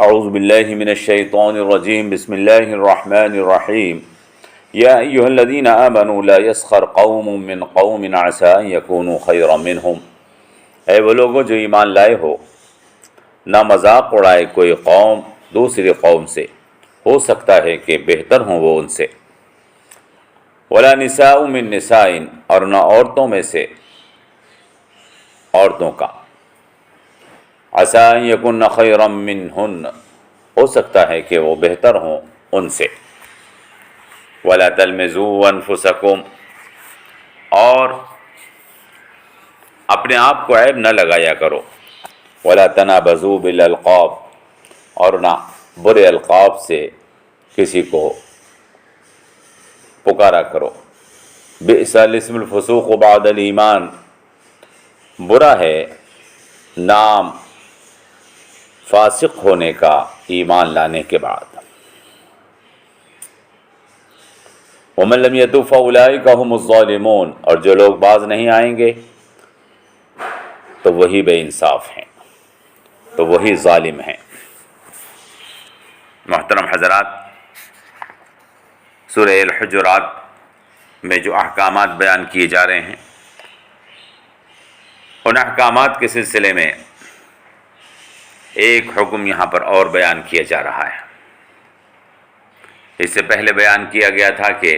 اعوذ باللہ من الشیطان الرجیم بسم اللہ الرحمن الرحیم یا ایہا الذین آمنوا لا يسخر قوم من قوم عسى ان یکونوا خیرا منہم، اے وہ لوگوں جو ایمان لائے ہو، نہ مذاق اڑائے کوئی قوم دوسری قوم سے، ہو سکتا ہے کہ بہتر ہوں وہ ان سے۔ ولا نساء من نساء، اور نہ عورتوں میں سے عورتوں کا، عسى ان یکن خیرا منہن، ہو سکتا ہے کہ وہ بہتر ہوں ان سے۔ ولا تلمزوا انفسکم، اور اپنے آپ کو عیب نہ لگایا کرو۔ ولا تنابزوا بالالقاب، اور نہ برے القاب سے کسی کو پکارا کرو۔ بئس الاسم الفسوق بعد الایمان، برا ہے نام فاسق ہونے کا ایمان لانے کے بعد۔ ومن لم یتب فاولئک هم الظالمون، اور جو لوگ باز نہیں آئیں گے تو وہی بے انصاف ہیں، تو وہی ظالم ہیں۔ محترم حضرات، سورہ الحجرات میں جو احکامات بیان کیے جا رہے ہیں، ان احکامات کے سلسلے میں ایک حکم یہاں پر اور بیان کیا جا رہا ہے۔ اس سے پہلے بیان کیا گیا تھا کہ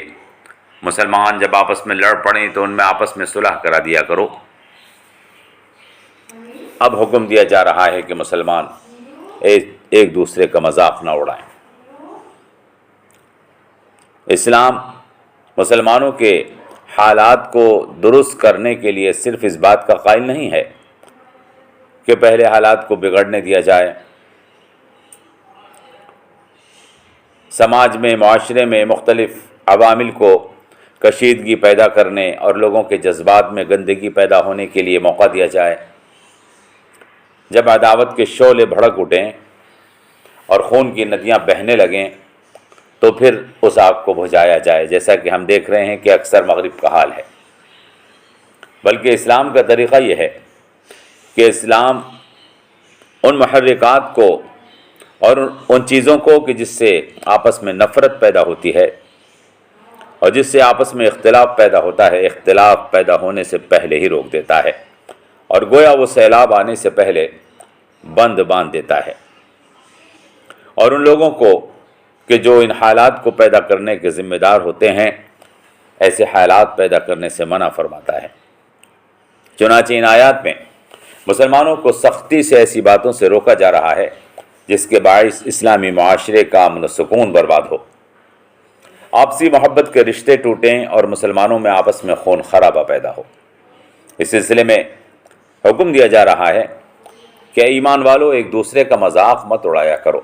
مسلمان جب آپس میں لڑ پڑیں تو ان میں آپس میں صلح کرا دیا کرو۔ اب حکم دیا جا رہا ہے کہ مسلمان ایک دوسرے کا مذاق نہ اڑائیں۔ اسلام مسلمانوں کے حالات کو درست کرنے کے لیے صرف اس بات کا قائل نہیں ہے کہ پہلے حالات کو بگڑنے دیا جائے، سماج میں، معاشرے میں مختلف عوامل کو کشیدگی پیدا کرنے اور لوگوں کے جذبات میں گندگی پیدا ہونے کے لیے موقع دیا جائے۔ جب عداوت کے شعلے بھڑک اٹھیں اور خون کی ندیاں بہنے لگیں تو پھر اس آگ کو بجھایا جائے، جیسا کہ ہم دیکھ رہے ہیں کہ اکثر مغرب کا حال ہے۔ بلکہ اسلام کا طریقہ یہ ہے کہ اسلام ان محرکات کو اور ان چیزوں کو کہ جس سے آپس میں نفرت پیدا ہوتی ہے اور جس سے آپس میں اختلاف پیدا ہوتا ہے، اختلاف پیدا ہونے سے پہلے ہی روک دیتا ہے، اور گویا وہ سیلاب آنے سے پہلے بند باندھ دیتا ہے، اور ان لوگوں کو کہ جو ان حالات کو پیدا کرنے کے ذمہ دار ہوتے ہیں، ایسے حالات پیدا کرنے سے منع فرماتا ہے۔ چنانچہ ان آیات میں مسلمانوں کو سختی سے ایسی باتوں سے روکا جا رہا ہے جس کے باعث اسلامی معاشرے کا امن و سکون برباد ہو، آپسی محبت کے رشتے ٹوٹیں اور مسلمانوں میں آپس میں خون خرابہ پیدا ہو۔ اس سلسلے میں حکم دیا جا رہا ہے کہ ایمان والو ایک دوسرے کا مذاق مت اڑایا کرو۔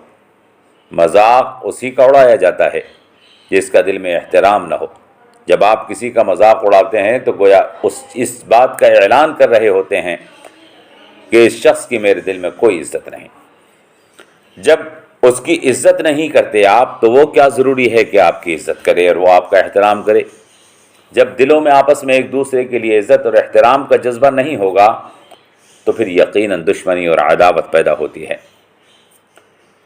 مذاق اسی کا اڑایا جاتا ہے جس کا دل میں احترام نہ ہو۔ جب آپ کسی کا مذاق اڑاتے ہیں تو گویا اس بات کا اعلان کر رہے ہوتے ہیں کہ اس شخص کی میرے دل میں کوئی عزت نہیں۔ جب اس کی عزت نہیں کرتے آپ تو وہ کیا ضروری ہے کہ آپ کی عزت کرے اور وہ آپ کا احترام کرے؟ جب دلوں میں آپس میں ایک دوسرے کے لیے عزت اور احترام کا جذبہ نہیں ہوگا تو پھر یقیناً دشمنی اور عداوت پیدا ہوتی ہے،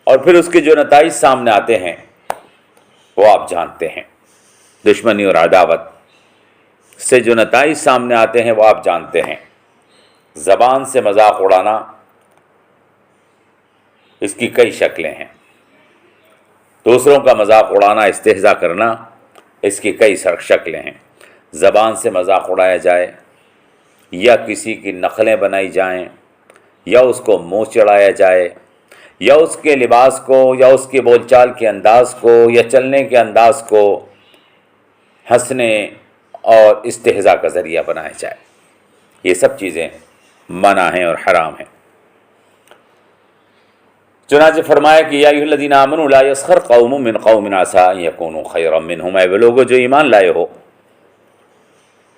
اور پھر اس کے جو نتائج سامنے آتے ہیں وہ آپ جانتے ہیں۔ دشمنی اور عداوت سے جو نتائج سامنے آتے ہیں وہ آپ جانتے ہیں۔ زبان سے مذاق اڑانا، اس کی کئی شکلیں ہیں۔ دوسروں کا مذاق اڑانا، استہزاء کرنا، اس کی کئی شکلیں ہیں۔ زبان سے مذاق اڑایا جائے، یا کسی کی نقلیں بنائی جائیں، یا اس کو منہ چڑھایا جائے، یا اس کے لباس کو، یا اس کے بول چال کے انداز کو، یا چلنے کے انداز کو ہنسنے اور استہزاء کا ذریعہ بنایا جائے۔ یہ سب چیزیں منع ہیں اور حرام ہیں۔ چنانچہ فرمایا کہ یا ایھا الذین آمنوا لا یسخر قوم من قوم عسى ان یکونوا خیرا منہم، اے وہ لوگوں جو ایمان لائے ہو،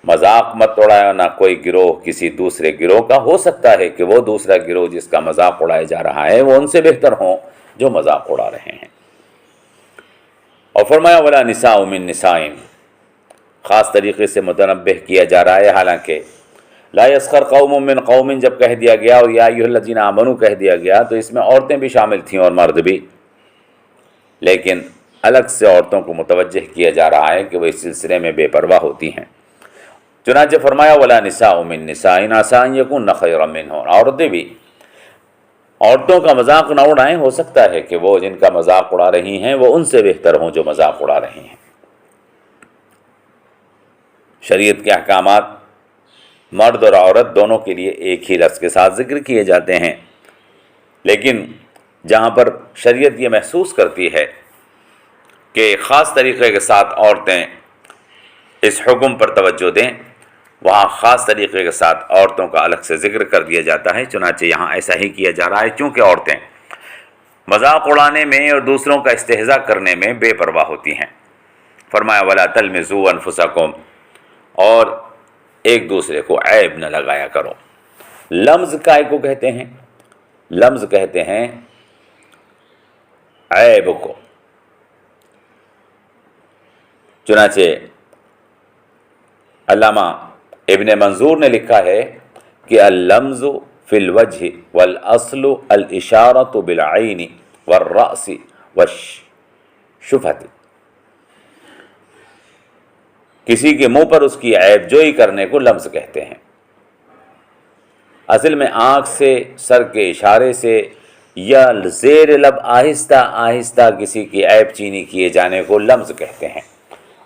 مذاق مت اڑایا نہ کوئی گروہ کسی دوسرے گروہ کا، ہو سکتا ہے کہ وہ دوسرا گروہ جس کا مذاق اڑایا جا رہا ہے وہ ان سے بہتر ہوں جو مذاق اڑا رہے ہیں۔ اور فرمایا ولا نساء من نساء، خاص طریقے سے متنبہ کیا جا رہا ہے، حالانکہ لا یسخر قوم من قوم جب کہہ دیا گیا اور یا ایھا الذین آمنوا کہہ دیا گیا تو اس میں عورتیں بھی شامل تھیں اور مرد بھی، لیکن الگ سے عورتوں کو متوجہ کیا جا رہا ہے کہ وہ اس سلسلے میں بے پرواہ ہوتی ہیں۔ چنانچہ فرمایا ولا نساء من نساء عسى ان يكن خيرا منهن، عورتیں بھی عورتوں کا مذاق نہ اڑائیں، ہو سکتا ہے کہ وہ جن کا مذاق اڑا رہی ہیں وہ ان سے بہتر ہوں جو مذاق اڑا رہی ہیں۔ شریعت کے احکامات مرد اور عورت دونوں کے لیے ایک ہی لفظ کے ساتھ ذکر کیے جاتے ہیں، لیکن جہاں پر شریعت یہ محسوس کرتی ہے کہ خاص طریقے کے ساتھ عورتیں اس حکم پر توجہ دیں، وہاں خاص طریقے کے ساتھ عورتوں کا الگ سے ذکر کر دیا جاتا ہے۔ چنانچہ یہاں ایسا ہی کیا جا رہا ہے، چونکہ عورتیں مذاق اڑانے میں اور دوسروں کا استہزاء کرنے میں بے پرواہ ہوتی ہیں۔ فرمایا ولا تلمزوا انفسکم، اور ایک دوسرے کو عیب نہ لگایا کرو۔ لمز کائے کو کہتے ہیں؟ لمز کہتے ہیں عیب کو۔ چنانچہ علامہ ابن منظور نے لکھا ہے کہ اللمز فی الوجہ والاصل الاشارۃ بالعین والرأس والشفۃ، کسی کے منہ پر اس کی عیب جوئی کرنے کو لمز کہتے ہیں۔ اصل میں آنکھ سے، سر کے اشارے سے یا زیر لب آہستہ آہستہ کسی کی عیب چینی کیے جانے کو لمز کہتے ہیں،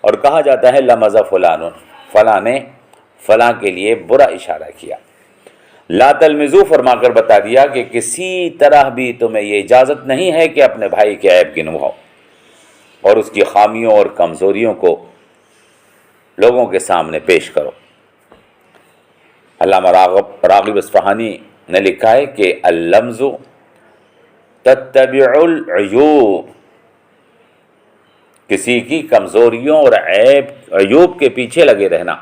اور کہا جاتا ہے لمز فلان، فلاں نے فلاں کے لیے برا اشارہ کیا۔ لا تلمزو فرما کر بتا دیا کہ کسی طرح بھی تمہیں یہ اجازت نہیں ہے کہ اپنے بھائی کے عیب گنواؤ اور اس کی خامیوں اور کمزوریوں کو لوگوں کے سامنے پیش کرو۔ علامہ راغب اصفہانی نے لکھا ہے کہ اللمز تتبع العیوب، کسی کی کمزوریوں اور عیوب کے پیچھے لگے رہنا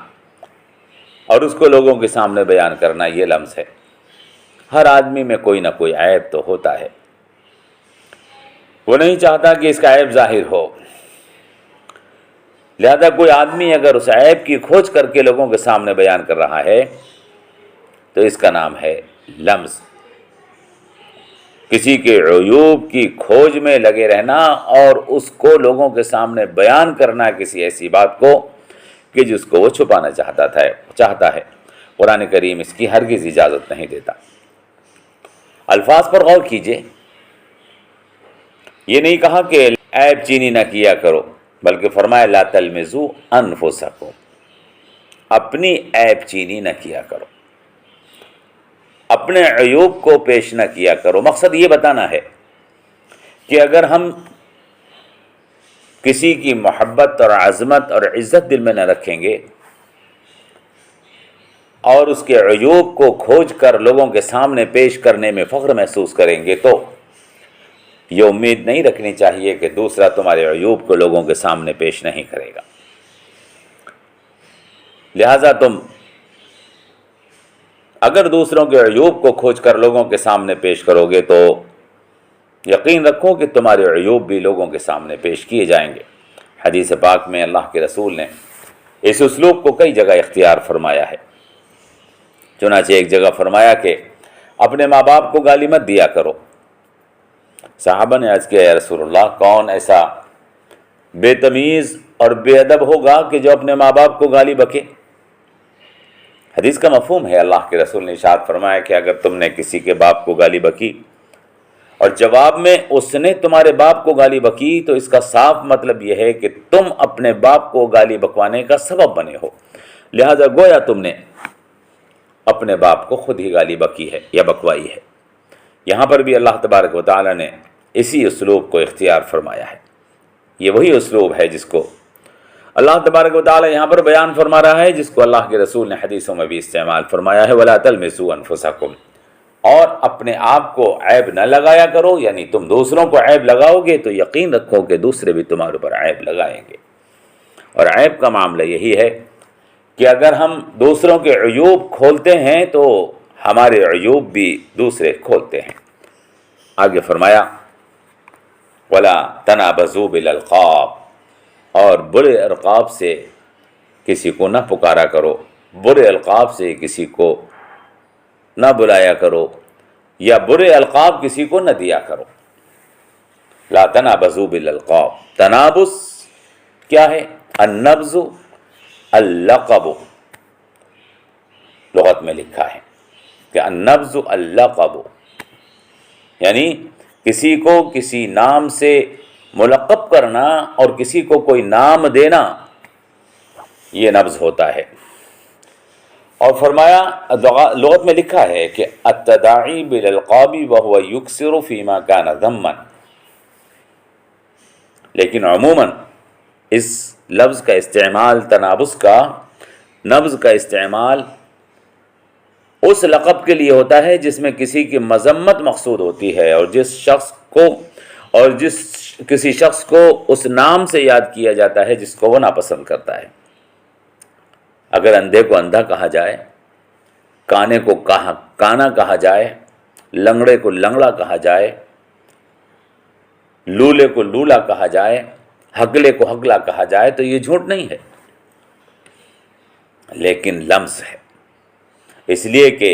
اور اس کو لوگوں کے سامنے بیان کرنا، یہ لمز ہے۔ ہر آدمی میں کوئی نہ کوئی عیب تو ہوتا ہے، وہ نہیں چاہتا کہ اس کا عیب ظاہر ہو، لہذا کوئی آدمی اگر اس عیب کی کھوج کر کے لوگوں کے سامنے بیان کر رہا ہے تو اس کا نام ہے لمز۔ کسی کے عیوب کی کھوج میں لگے رہنا اور اس کو لوگوں کے سامنے بیان کرنا کسی ایسی بات کو کہ جس کو وہ چھپانا چاہتا ہے، قرآن کریم اس کی ہرگز اجازت نہیں دیتا۔ الفاظ پر غور کیجئے، یہ نہیں کہا کہ عیب چینی نہ کیا کرو، بلکہ فرمایا لا تلمزوا انفسکم، اپنی عیب چینی نہ کیا کرو، اپنے عیوب کو پیش نہ کیا کرو۔ مقصد یہ بتانا ہے کہ اگر ہم کسی کی محبت اور عظمت اور عزت دل میں نہ رکھیں گے اور اس کے عیوب کو کھوج کر لوگوں کے سامنے پیش کرنے میں فخر محسوس کریں گے تو یہ امید نہیں رکھنی چاہیے کہ دوسرا تمہارے عیوب کو لوگوں کے سامنے پیش نہیں کرے گا۔ لہذا تم اگر دوسروں کے عیوب کو کھوج کر لوگوں کے سامنے پیش کرو گے تو یقین رکھو کہ تمہارے عیوب بھی لوگوں کے سامنے پیش کیے جائیں گے۔ حدیث پاک میں اللہ کے رسول نے اس اسلوب کو کئی جگہ اختیار فرمایا ہے۔ چنانچہ ایک جگہ فرمایا کہ اپنے ماں باپ کو گالی مت دیا کرو۔ صحابہ نے عرض کیا یا رسول اللہ، کون ایسا بے تمیز اور بے ادب ہوگا کہ جو اپنے ماں باپ کو گالی بکے؟ حدیث کا مفہوم ہے، اللہ کے رسول نے ارشاد فرمایا کہ اگر تم نے کسی کے باپ کو گالی بکی اور جواب میں اس نے تمہارے باپ کو گالی بکی تو اس کا صاف مطلب یہ ہے کہ تم اپنے باپ کو گالی بکوانے کا سبب بنے ہو، لہذا گویا تم نے اپنے باپ کو خود ہی گالی بکی ہے یا بکوائی ہے۔ یہاں پر بھی اللہ تبارک و تعالی نے اسی اسلوب کو اختیار فرمایا ہے۔ یہ وہی اسلوب ہے جس کو اللہ تبارک و تعالی یہاں پر بیان فرما رہا ہے، جس کو اللہ کے رسول نے حدیثوں میں بھی استعمال فرمایا ہے، وَلَا تَلْمِزُوا أَنفُسَكُمْ، اور اپنے آپ کو عیب نہ لگایا کرو، یعنی تم دوسروں کو عیب لگاؤ گے تو یقین رکھو کہ دوسرے بھی تمہارے اوپر عیب لگائیں گے۔ اور عیب کا معاملہ یہی ہے کہ اگر ہم دوسروں کے عیوب کھولتے ہیں تو ہمارے عیوب بھی دوسرے کھولتے ہیں۔ آگے فرمایا وَلَا تَنَابَزُوا بِالْأَلْقَابِ، اور برے القاب سے کسی کو نہ پکارا کرو، برے القاب سے کسی کو نہ بلایا کرو یا برے القاب کسی کو نہ دیا کرو۔ لا تنابزوا بالالقاب، تنابز کیا ہے؟ النبز اللقب، لغت میں لکھا ہے کہ النبز اللقب، یعنی کسی کو کسی نام سے ملقب کرنا اور کسی کو کوئی نام دینا، یہ نبز ہوتا ہے۔ اور فرمایا لغت میں لکھا ہے کہ التداعی بالالقاب وهو یکثر فیما کان ذما، لیکن عموماً اس لفظ کا استعمال، تنابز کا، نبز کا استعمال اس لقب کے لیے ہوتا ہے جس میں کسی کی مذمت مقصود ہوتی ہے، اور کسی شخص کو اس نام سے یاد کیا جاتا ہے جس کو وہ ناپسند کرتا ہے۔ اگر اندھے کو اندھا کہا جائے، کانے کو کانا کہا جائے، لنگڑے کو لنگڑا کہا جائے، لولے کو لولا کہا جائے، ہگلے کو ہگلا کہا جائے، تو یہ جھوٹ نہیں ہے، لیکن لمز ہے، اس لیے کہ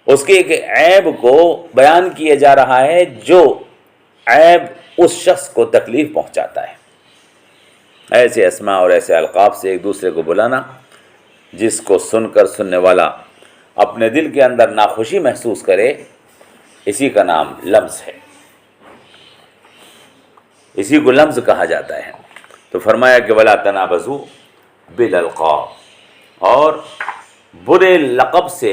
اس کے ایک عیب کو بیان کیا جا رہا ہے جو عیب اس شخص کو تکلیف پہنچاتا ہے۔ ایسے اسماء اور ایسے القاب سے ایک دوسرے کو بلانا جس کو سن کر سننے والا اپنے دل کے اندر ناخوشی محسوس کرے، اسی کا نام لمز ہے، اسی کو لمز کہا جاتا ہے۔ تو فرمایا کہ ولا تنابزوا بالالقاب، اور برے لقب سے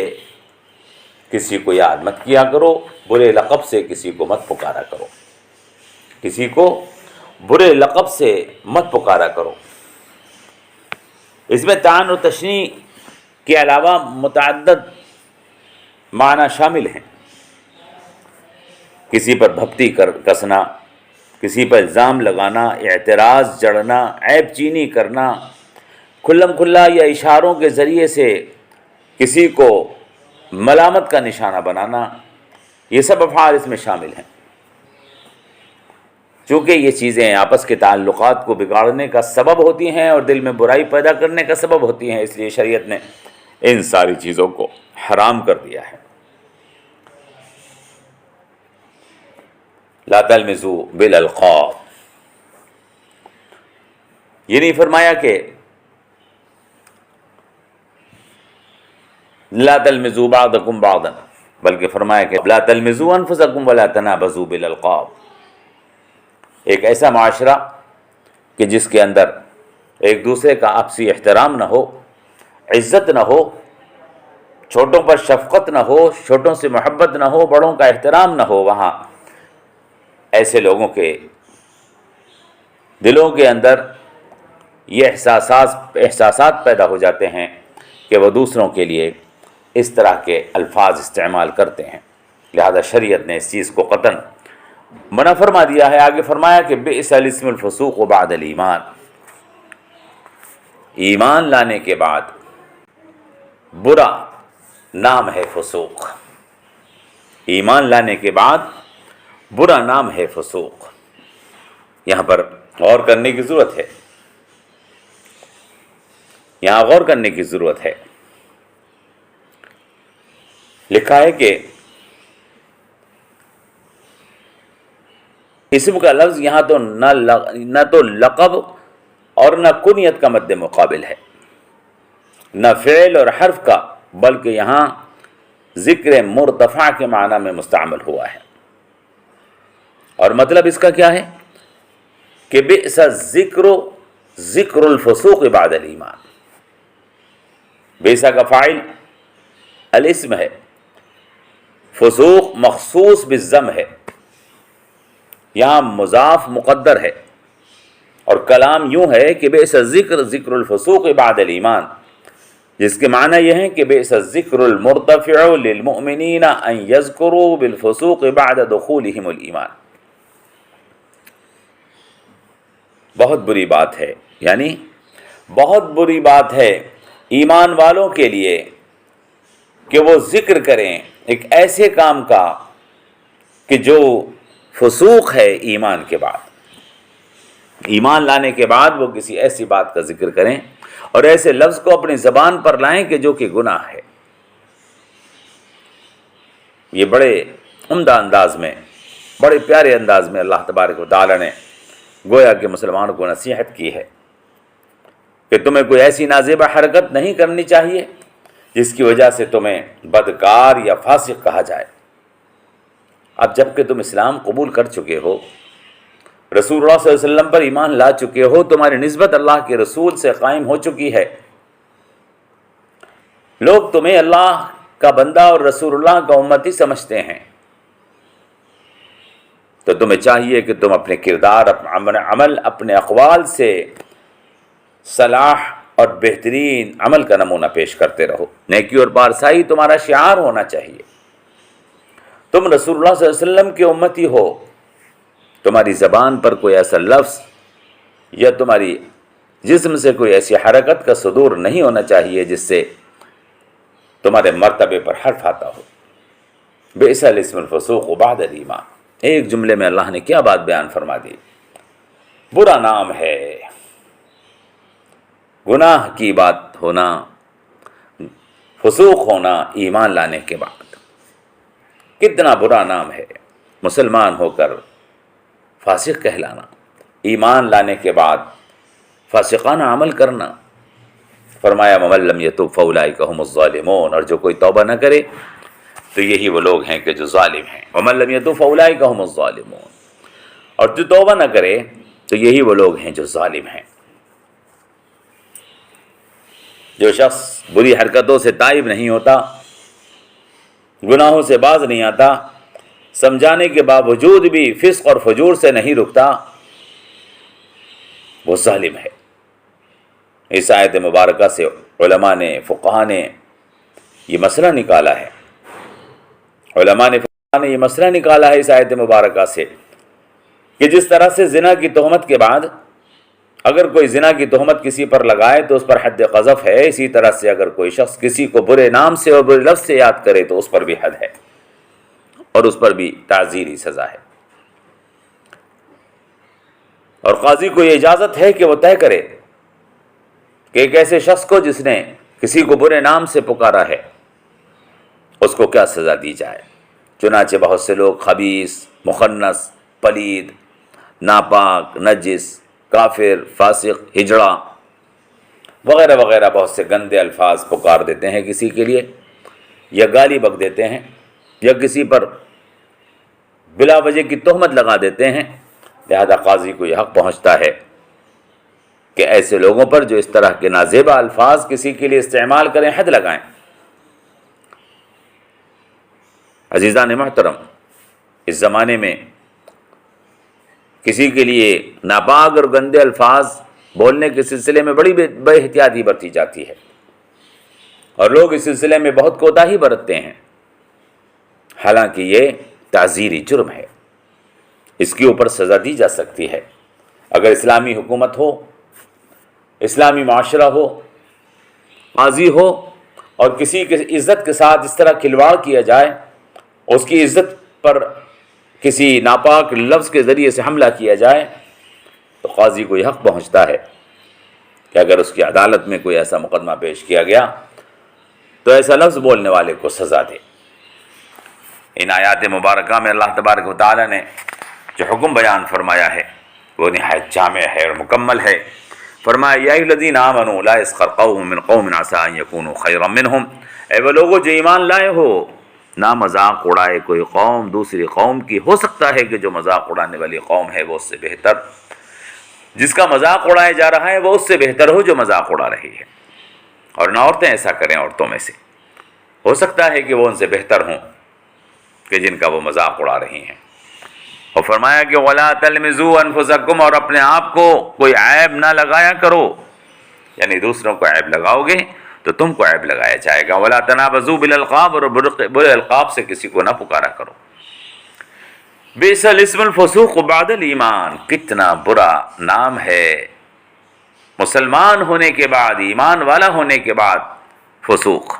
کسی کو یاد مت کیا کرو، برے لقب سے کسی کو مت پکارا کرو، کسی کو برے لقب سے مت پکارا کرو۔ اس میں تعین و تشنیع کے علاوہ متعدد معنی شامل ہیں۔ کسی پر بھپتی کسنا، کسی پر الزام لگانا، اعتراض جڑنا، عیب چینی کرنا، کھلم کھلا یا اشاروں کے ذریعے سے کسی کو ملامت کا نشانہ بنانا، یہ سب افعال اس میں شامل ہیں۔ چونکہ یہ چیزیں آپس کے تعلقات کو بگاڑنے کا سبب ہوتی ہیں اور دل میں برائی پیدا کرنے کا سبب ہوتی ہیں، اس لیے شریعت نے ان ساری چیزوں کو حرام کر دیا ہے۔ لا تلمزوا بالالقاب، یہ نہیں فرمایا کہ لا تلمزوا بعضکم بعضا، بلکہ فرمایا کہ لا تلمزوا انفسکم ولا تنابزوا بالالقاب۔ ایک ایسا معاشرہ کہ جس کے اندر ایک دوسرے کا آپسی احترام نہ ہو، عزت نہ ہو، چھوٹوں پر شفقت نہ ہو، چھوٹوں سے محبت نہ ہو، بڑوں کا احترام نہ ہو، وہاں ایسے لوگوں کے دلوں کے اندر یہ احساسات پیدا ہو جاتے ہیں کہ وہ دوسروں کے لیے اس طرح کے الفاظ استعمال کرتے ہیں۔ لہذا شریعت نے اس چیز کو قطعاً منع فرما دیا ہے۔ آگے فرمایا کہ بئس الاسم الفسوق بعد الایمان، ایمان لانے کے بعد برا نام ہے فسوق، ایمان لانے کے بعد برا نام ہے فسوق۔ یہاں پر غور کرنے کی ضرورت ہے، یہاں غور کرنے کی ضرورت ہے۔ لکھا ہے کہ اسم کا لفظ یہاں تو نہ تو لقب اور نہ کنیت کا مد مقابل ہے، نہ فعل اور حرف کا، بلکہ یہاں ذکر مرتفع کے معنی میں مستعمل ہوا ہے۔ اور مطلب اس کا کیا ہے کہ بئس الذکر ذکر الفسوق بعد الایمان۔ بئس کا فاعل الاسم ہے، فسوق مخصوص بالضم ہے، یہاں مضاف مقدر ہے، اور کلام یوں ہے کہ بئس الذکر ذکر الفسوق بعد الایمان، جس کے معنی یہ ہیں کہ بئس الذکر المرتفع للمؤمنین ان یذکروا بالفسوق بعد دخولہم الایمان۔ بہت بری بات ہے، یعنی بہت بری بات ہے ایمان والوں کے لیے کہ وہ ذکر کریں ایک ایسے کام کا کہ جو فسوق ہے ایمان کے بعد، ایمان لانے کے بعد وہ کسی ایسی بات کا ذکر کریں اور ایسے لفظ کو اپنی زبان پر لائیں کہ جو کہ گناہ ہے۔ یہ بڑے عمدہ انداز میں، بڑے پیارے انداز میں اللہ تبارک و تعالی نے گویا کہ مسلمانوں کو نصیحت کی ہے کہ تمہیں کوئی ایسی نازیبہ حرکت نہیں کرنی چاہیے جس کی وجہ سے تمہیں بدکار یا فاسق کہا جائے۔ اب جب کہ تم اسلام قبول کر چکے ہو، رسول اللہ صلی اللہ علیہ وسلم پر ایمان لا چکے ہو، تمہاری نسبت اللہ کے رسول سے قائم ہو چکی ہے، لوگ تمہیں اللہ کا بندہ اور رسول اللہ کا امتی سمجھتے ہیں، تو تمہیں چاہیے کہ تم اپنے کردار، اپنے عمل، اپنے اقوال سے صلاح اور بہترین عمل کا نمونہ پیش کرتے رہو۔ نیکی اور پارسائی تمہارا شعار ہونا چاہیے۔ تم رسول اللہ صلی اللہ علیہ وسلم کے امتی ہو، تمہاری زبان پر کوئی ایسا لفظ یا تمہاری جسم سے کوئی ایسی حرکت کا صدور نہیں ہونا چاہیے جس سے تمہارے مرتبے پر حرف آتا ہو۔ بئس الاسم الفسوق بعد الایمان، ایک جملے میں اللہ نے کیا بات بیان فرما دی۔ برا نام ہے گناہ کی بات ہونا، فسوق ہونا ایمان لانے کے بعد۔ کتنا برا نام ہے مسلمان ہو کر فاسق کہلانا، ایمان لانے کے بعد فاسقانہ عمل کرنا۔ فرمایا وَمَن لَّمْ يَتُبْ فَأُولَٰئِكَ هُمُ الظَّالِمُونَ، اور جو کوئی توبہ نہ کرے تو یہی وہ لوگ ہیں کہ جو ظالم ہیں۔ وَمَن لَّمْ يَتُبْ فَأُولَٰئِكَ هُمُ الظَّالِمُونَ، اور جو توبہ نہ کرے تو یہی وہ لوگ ہیں جو ظالم ہیں۔ جو شخص بری حرکتوں سے تائب نہیں ہوتا، گناہوں سے باز نہیں آتا، سمجھانے کے باوجود بھی فسق اور فجور سے نہیں رکتا، وہ ظالم ہے۔ اس آیت مبارکہ سے علماء نے، فقہاء نے یہ مسئلہ نکالا ہے، علماء نے یہ مسئلہ نکالا ہے اس آیت مبارکہ سے کہ جس طرح سے زنا کی تہمت کے بعد اگر کوئی زنا کی تہمت کسی پر لگائے تو اس پر حد قذف ہے، اسی طرح سے اگر کوئی شخص کسی کو برے نام سے اور برے لفظ سے یاد کرے تو اس پر بھی حد ہے اور اس پر بھی تعزیری سزا ہے۔ اور قاضی کو یہ اجازت ہے کہ وہ طے کرے کہ ایک ایسے شخص کو جس نے کسی کو برے نام سے پکارا ہے اس کو کیا سزا دی جائے۔ چنانچہ بہت سے لوگ خبیث، مخنث، پلید، ناپاک، نجس، کافر، فاسق، ہجڑا وغیرہ وغیرہ بہت سے گندے الفاظ پکار دیتے ہیں کسی کے لیے، یا گالی بک دیتے ہیں، یا کسی پر بلا وجہ کی تہمت لگا دیتے ہیں۔ لہذا قاضی کو یہ حق پہنچتا ہے کہ ایسے لوگوں پر جو اس طرح کے نازیبا الفاظ کسی کے لیے استعمال کریں، حد لگائیں۔ عزیزان محترم، اس زمانے میں کسی کے لیے ناپاک اور گندے الفاظ بولنے کے سلسلے میں بڑی بے احتیاطی برتی جاتی ہے، اور لوگ اس سلسلے میں بہت کوتاہی برتتے ہیں، حالانکہ یہ تعزیری جرم ہے، اس کے اوپر سزا دی جا سکتی ہے۔ اگر اسلامی حکومت ہو، اسلامی معاشرہ ہو، قاضی ہو، اور کسی کی عزت کے ساتھ اس طرح کھلواڑ کیا جائے، اس کی عزت پر کسی ناپاک لفظ کے ذریعے سے حملہ کیا جائے، تو قاضی کو یہ حق پہنچتا ہے کہ اگر اس کی عدالت میں کوئی ایسا مقدمہ پیش کیا گیا تو ایسا لفظ بولنے والے کو سزا دے۔ ان آیات مبارکہ میں اللہ تبارک و تعالی نے جو حکم بیان فرمایا ہے وہ نہایت جامع ہے اور مکمل ہے۔ فرمایا یا ایھا الذین آمنوا لا یسخر قوم من قوم عسى ان یکونوا خیرا منہم، اے وہ لوگوں جو ایمان لائے ہو، نہ مذاق اڑائے کوئی قوم دوسری قوم کی، ہو سکتا ہے کہ جو مذاق اڑانے والی قوم ہے وہ اس سے بہتر، جس کا مذاق اڑایا جا رہا ہے وہ اس سے بہتر ہو جو مذاق اڑا رہی ہے، اور نہ عورتیں ایسا کریں عورتوں میں سے، ہو سکتا ہے کہ وہ ان سے بہتر ہوں کہ جن کا وہ مذاق اڑا رہی ہیں۔ اور فرمایا کہ وَلَا تَلْمِزُوا أَنفُسَكُمْ، اور اپنے آپ کو کوئی عیب نہ لگایا کرو، یعنی دوسروں کو عیب لگاؤ گے تو تم کو عیب لگایا جائے گا۔ وَلَا تَنَابَزُوا بِالْأَلْقَابِ، اور برے القاب سے کسی کو نہ پکارا کرو۔ بئس الاسم الفسوق بعد الایمان، کتنا برا نام ہے مسلمان ہونے کے بعد، ایمان والا ہونے کے بعد فسوق،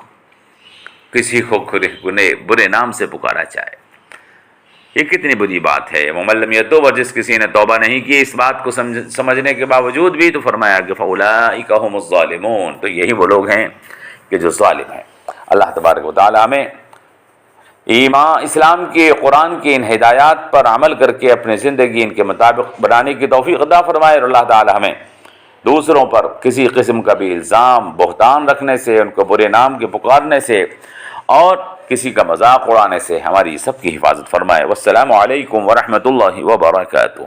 کسی کو برے نام سے پکارا جائے۔ یہ کتنی بری بات ہے۔ وَمَن لَّمْ يَتُوبْ، اور جس کسی نے توبہ نہیں کی اس بات کو سمجھنے کے باوجود بھی، تو فرمایا کہ فَأُولَٰئِكَ هُمُ الظَّالِمُونَ، تو یہی وہ لوگ ہیں کہ جو ظالم ہیں۔ اللہ تبارک و تعالیٰ ہمیں ایمان، اسلام کے، قرآن کی ان ہدایات پر عمل کر کے اپنی زندگی ان کے مطابق بنانے کی توفیق عطا فرمائے، اور اللہ تعالیٰ ہمیں دوسروں پر کسی قسم کا بھی الزام، بہتان رکھنے سے، ان کو برے نام کے پکارنے سے اور کسی کا مذاق اڑانے سے ہماری سب کی حفاظت فرمائے۔ والسلام علیکم ورحمۃ اللہ وبرکاتہ۔